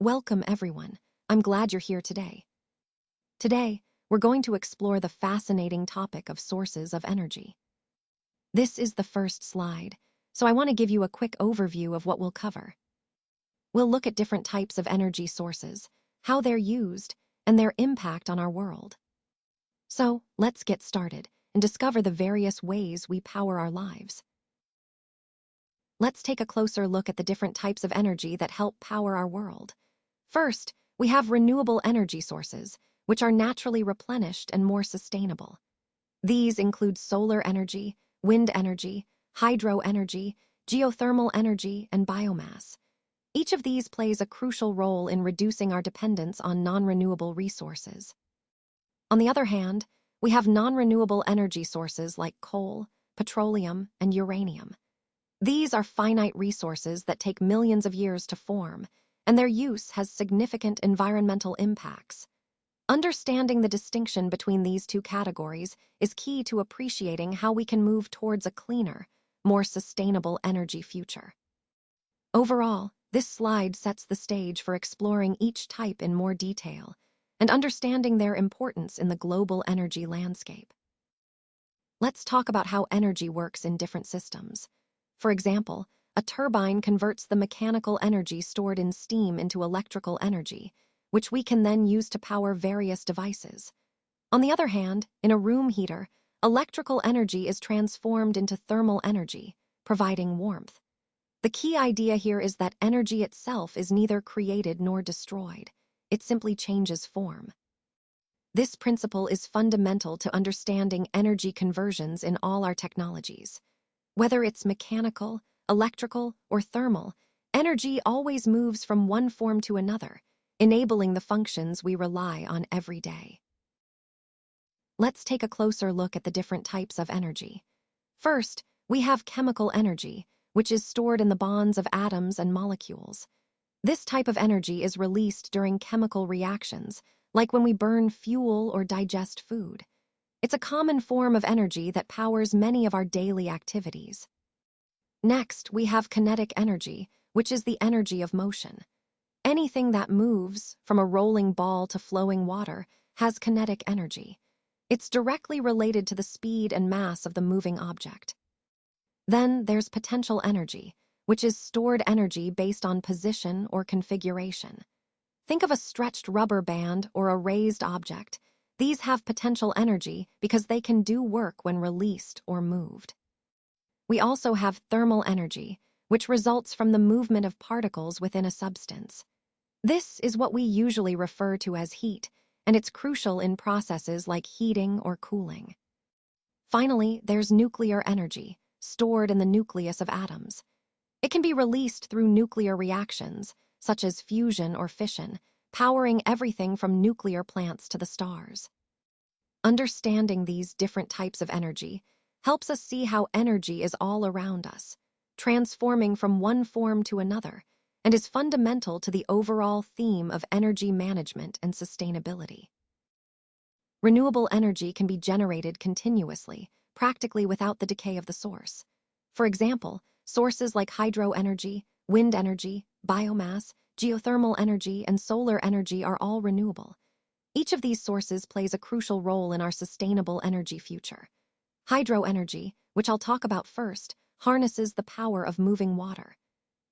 Welcome, everyone. I'm glad you're here today. Today, we're going to explore the fascinating topic of sources of energy. This is the first slide, so I want to give you a quick overview of what we'll cover. We'll look at different types of energy sources, how they're used, and their impact on our world. So, let's get started and discover the various ways we power our lives. Let's take a closer look at the different types of energy that help power our world. First, we have renewable energy sources, which are naturally replenished and more sustainable. These include solar energy, wind energy, hydro energy, geothermal energy, and biomass. Each of these plays a crucial role in reducing our dependence on non-renewable resources. On the other hand, we have non-renewable energy sources like coal, petroleum, and uranium. These are finite resources that take millions of years to form, and their use has significant environmental impacts. Understanding the distinction between these two categories is key to appreciating how we can move towards a cleaner, more sustainable energy future. Overall, this slide sets the stage for exploring each type in more detail and understanding their importance in the global energy landscape. Let's talk about how energy works in different systems. For example, a turbine converts the mechanical energy stored in steam into electrical energy, which we can then use to power various devices. On the other hand, in a room heater, electrical energy is transformed into thermal energy, providing warmth. The key idea here is that energy itself is neither created nor destroyed. It simply changes form. This principle is fundamental to understanding energy conversions in all our technologies. Whether it's mechanical, electrical, or thermal, energy always moves from one form to another, enabling the functions we rely on every day. Let's take a closer look at the different types of energy. First, we have chemical energy, which is stored in the bonds of atoms and molecules. This type of energy is released during chemical reactions, like when we burn fuel or digest food. It's a common form of energy that powers many of our daily activities. Next, we have kinetic energy, which is the energy of motion. Anything that moves, from a rolling ball to flowing water, has kinetic energy. It's directly related to the speed and mass of the moving object. Then there's potential energy, which is stored energy based on position or configuration. Think of a stretched rubber band or a raised object. These have potential energy because they can do work when released or moved. We also have thermal energy, which results from the movement of particles within a substance. This is what we usually refer to as heat, and it's crucial in processes like heating or cooling. Finally, there's nuclear energy, stored in the nucleus of atoms. It can be released through nuclear reactions, such as fusion or fission, powering everything from nuclear plants to the stars. Understanding these different types of energy helps us see how energy is all around us, transforming from one form to another, and is fundamental to the overall theme of energy management and sustainability. Renewable energy can be generated continuously, practically without the decay of the source. For example, sources like hydro energy, wind energy, biomass, geothermal energy, and solar energy are all renewable. Each of these sources plays a crucial role in our sustainable energy future. Hydro energy, which I'll talk about first, harnesses the power of moving water.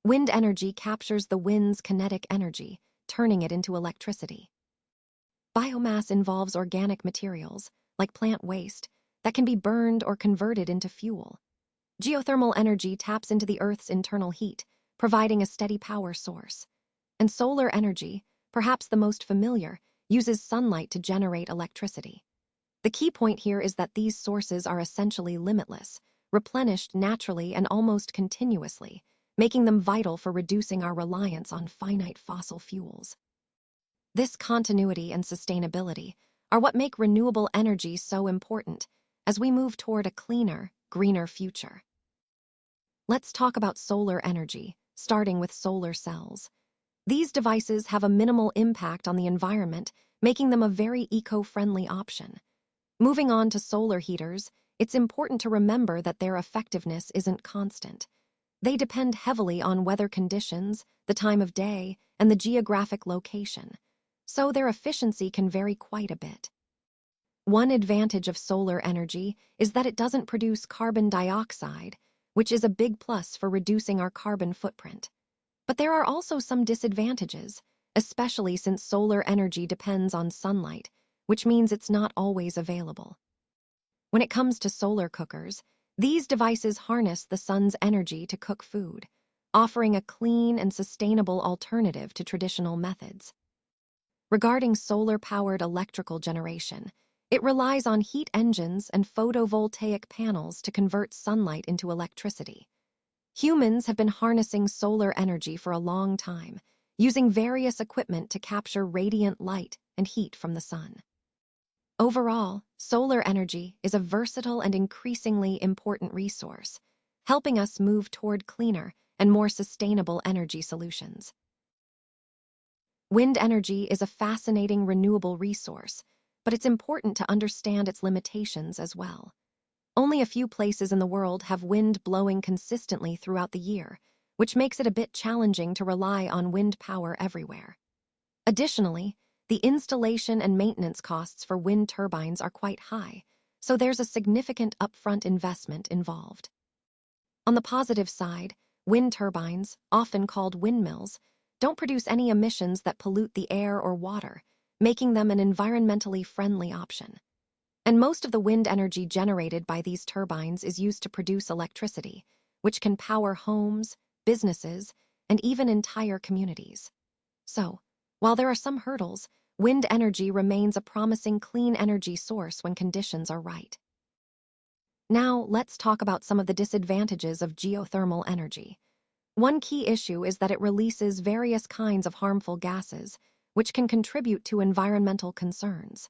Wind energy captures the wind's kinetic energy, turning it into electricity. Biomass involves organic materials, like plant waste, that can be burned or converted into fuel. Geothermal energy taps into the Earth's internal heat, providing a steady power source. And solar energy, perhaps the most familiar, uses sunlight to generate electricity. The key point here is that these sources are essentially limitless, replenished naturally and almost continuously, making them vital for reducing our reliance on finite fossil fuels. This continuity and sustainability are what make renewable energy so important as we move toward a cleaner, greener future. Let's talk about solar energy, starting with solar cells. These devices have a minimal impact on the environment, making them a very eco-friendly option. Moving on to solar heaters, it's important to remember that their effectiveness isn't constant. They depend heavily on weather conditions, the time of day, and the geographic location, so their efficiency can vary quite a bit. One advantage of solar energy is that it doesn't produce carbon dioxide, which is a big plus for reducing our carbon footprint. But there are also some disadvantages, especially since solar energy depends on sunlight, which means it's not always available. When it comes to solar cookers, these devices harness the sun's energy to cook food, offering a clean and sustainable alternative to traditional methods. Regarding solar-powered electrical generation, it relies on heat engines and photovoltaic panels to convert sunlight into electricity. Humans have been harnessing solar energy for a long time, using various equipment to capture radiant light and heat from the sun. Overall, solar energy is a versatile and increasingly important resource, helping us move toward cleaner and more sustainable energy solutions. Wind energy is a fascinating renewable resource, but it's important to understand its limitations as well. Only a few places in the world have wind blowing consistently throughout the year, which makes it a bit challenging to rely on wind power everywhere. Additionally, the installation and maintenance costs for wind turbines are quite high, so there's a significant upfront investment involved. On the positive side, wind turbines, often called windmills, don't produce any emissions that pollute the air or water, making them an environmentally friendly option. And most of the wind energy generated by these turbines is used to produce electricity, which can power homes, businesses, and even entire communities. So, while there are some hurdles, wind energy remains a promising clean energy source when conditions are right. Now, let's talk about some of the disadvantages of geothermal energy. One key issue is that it releases various kinds of harmful gases, which can contribute to environmental concerns.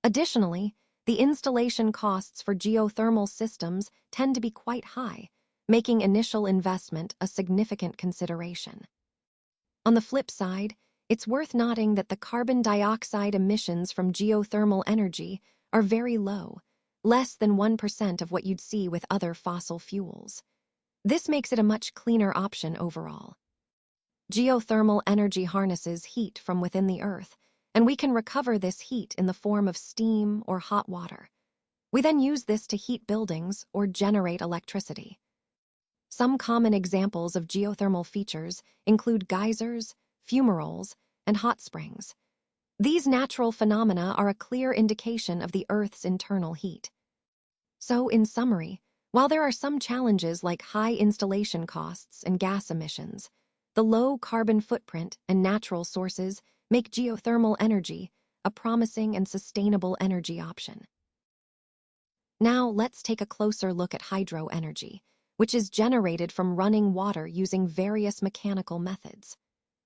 Additionally, the installation costs for geothermal systems tend to be quite high, making initial investment a significant consideration. On the flip side, it's worth noting that the carbon dioxide emissions from geothermal energy are very low, less than 1% of what you'd see with other fossil fuels. This makes it a much cleaner option overall. Geothermal energy harnesses heat from within the earth, and we can recover this heat in the form of steam or hot water. We then use this to heat buildings or generate electricity. Some common examples of geothermal features include geysers, fumaroles, and hot springs. These natural phenomena are a clear indication of the Earth's internal heat. So, in summary, while there are some challenges like high installation costs and gas emissions, the low carbon footprint and natural sources make geothermal energy a promising and sustainable energy option. Now, let's take a closer look at hydro energy, which is generated from running water using various mechanical methods.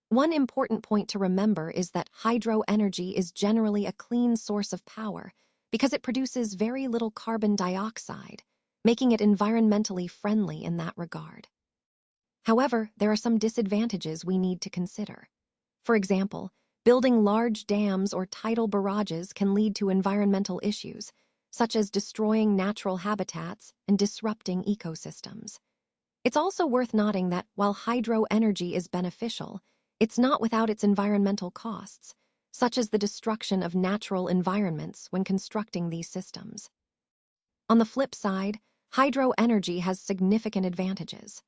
One important point to remember is that hydro energy is generally a clean source of power because it produces very little carbon dioxide, making it environmentally friendly in that regard. However, there are some disadvantages we need to consider. For example, building large dams or tidal barrages can lead to environmental issues, such as destroying natural habitats and disrupting ecosystems. It's also worth noting that while hydro energy is beneficial, it's not without its environmental costs, such as the destruction of natural environments when constructing these systems. On the flip side, hydro energy has significant advantages.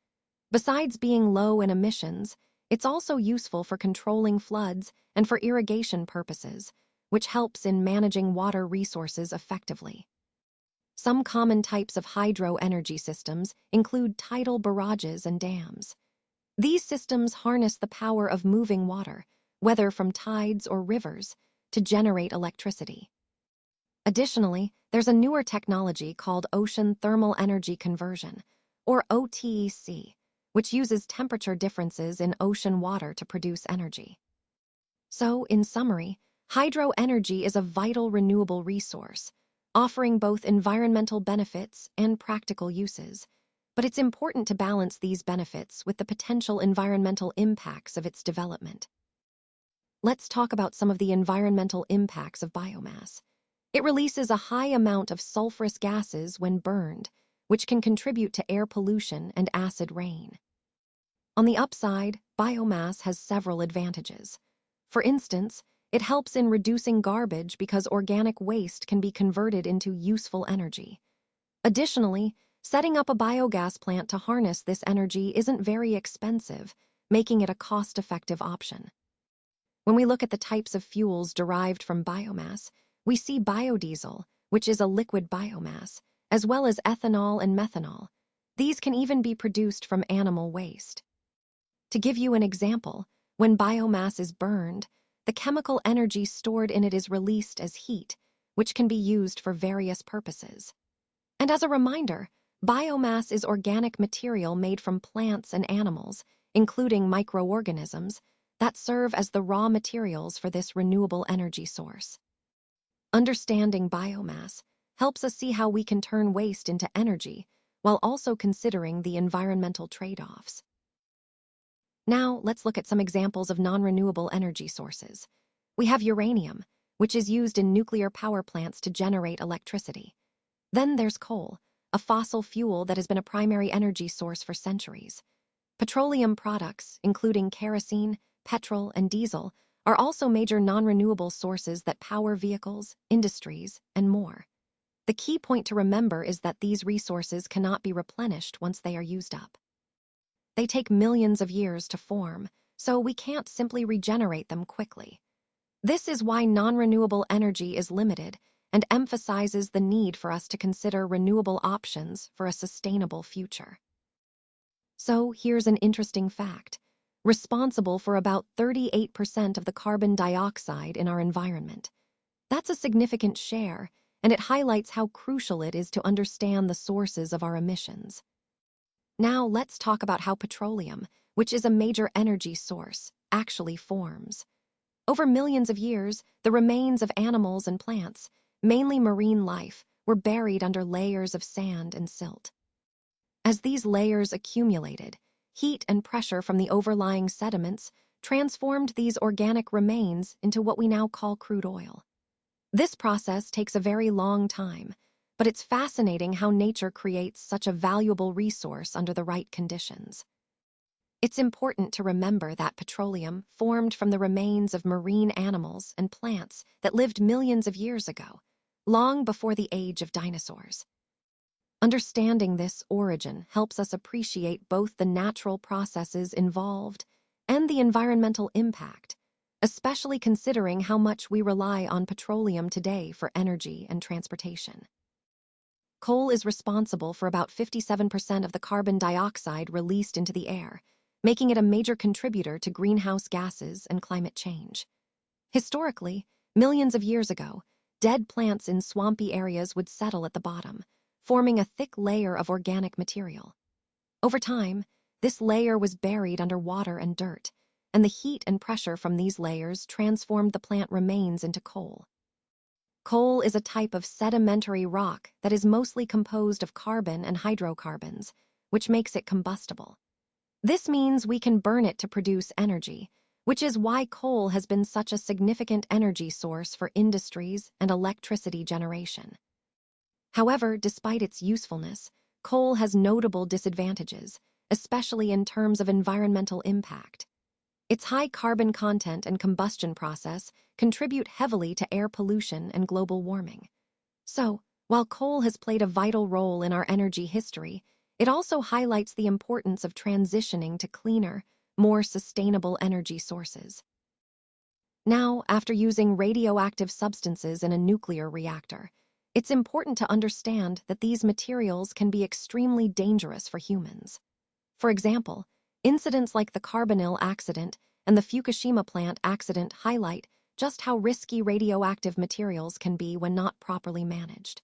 Besides being low in emissions, it's also useful for controlling floods and for irrigation purposes, which helps in managing water resources effectively. Some common types of hydro energy systems include tidal barrages and dams. These systems harness the power of moving water, whether from tides or rivers, to generate electricity. Additionally, there's a newer technology called ocean thermal energy conversion, or OTEC, which uses temperature differences in ocean water to produce energy. So, in summary, hydro energy is a vital renewable resource, offering both environmental benefits and practical uses. But it's important to balance these benefits with the potential environmental impacts of its development. Let's talk about some of the environmental impacts of biomass. It releases a high amount of sulfurous gases when burned, which can contribute to air pollution and acid rain. On the upside, biomass has several advantages. For instance, it helps in reducing garbage because organic waste can be converted into useful energy. Additionally, setting up a biogas plant to harness this energy isn't very expensive, making it a cost-effective option. When we look at the types of fuels derived from biomass, we see biodiesel, which is a liquid biomass, as well as ethanol and methanol. These can even be produced from animal waste. To give you an example, when biomass is burned, the chemical energy stored in it is released as heat, which can be used for various purposes. And as a reminder, biomass is organic material made from plants and animals, including microorganisms, that serve as the raw materials for this renewable energy source. Understanding biomass helps us see how we can turn waste into energy while also considering the environmental trade-offs. Now, let's look at some examples of non-renewable energy sources. We have uranium, which is used in nuclear power plants to generate electricity. Then there's coal, a fossil fuel that has been a primary energy source for centuries. Petroleum products, including kerosene, petrol, and diesel, are also major non-renewable sources that power vehicles, industries, and more. The key point to remember is that these resources cannot be replenished once they are used up. They take millions of years to form, so we can't simply regenerate them quickly. This is why non-renewable energy is limited and emphasizes the need for us to consider renewable options for a sustainable future. So here's an interesting fact. Responsible for about 38% of the carbon dioxide in our environment. That's a significant share, and it highlights how crucial it is to understand the sources of our emissions. Now let's talk about how petroleum, which is a major energy source, actually forms. Over millions of years, the remains of animals and plants, mainly marine life, were buried under layers of sand and silt. As these layers accumulated, heat and pressure from the overlying sediments transformed these organic remains into what we now call crude oil. This process takes a very long time, but it's fascinating how nature creates such a valuable resource under the right conditions. It's important to remember that petroleum formed from the remains of marine animals and plants that lived millions of years ago, long before the age of dinosaurs. Understanding this origin helps us appreciate both the natural processes involved and the environmental impact, especially considering how much we rely on petroleum today for energy and transportation. Coal is responsible for about 57% of the carbon dioxide released into the air, making it a major contributor to greenhouse gases and climate change. Historically, millions of years ago, dead plants in swampy areas would settle at the bottom, forming a thick layer of organic material. Over time, this layer was buried under water and dirt, and the heat and pressure from these layers transformed the plant remains into coal. Coal is a type of sedimentary rock that is mostly composed of carbon and hydrocarbons, which makes it combustible. This means we can burn it to produce energy, which is why coal has been such a significant energy source for industries and electricity generation. However, despite its usefulness, coal has notable disadvantages, especially in terms of environmental impact. Its high carbon content and combustion process contribute heavily to air pollution and global warming. So, while coal has played a vital role in our energy history, it also highlights the importance of transitioning to cleaner, more sustainable energy sources. Now, after using radioactive substances in a nuclear reactor, it's important to understand that these materials can be extremely dangerous for humans. For example, incidents like the Carbonyl accident and the Fukushima plant accident highlight just how risky radioactive materials can be when not properly managed.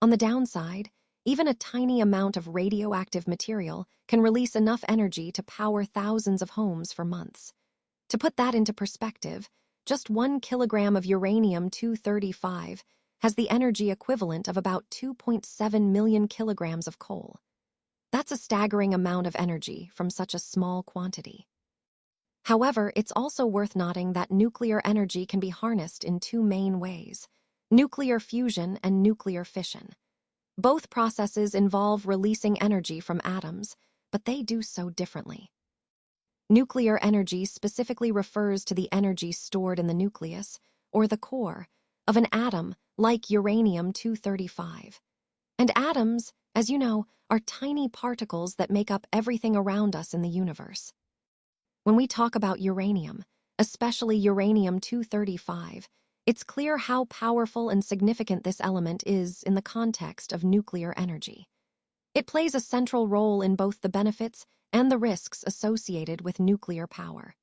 On the downside, even a tiny amount of radioactive material can release enough energy to power thousands of homes for months. To put that into perspective, just 1 kilogram of uranium-235 has the energy equivalent of about 2.7 million kilograms of coal. That's a staggering amount of energy from such a small quantity. However, it's also worth noting that nuclear energy can be harnessed in two main ways: nuclear fusion and nuclear fission. Both processes involve releasing energy from atoms, but they do so differently. Nuclear energy specifically refers to the energy stored in the nucleus, or the core, of an atom like uranium-235. And atoms, as you know, are tiny particles that make up everything around us in the universe. When we talk about uranium, especially uranium-235, it's clear how powerful and significant this element is in the context of nuclear energy. It plays a central role in both the benefits and the risks associated with nuclear power.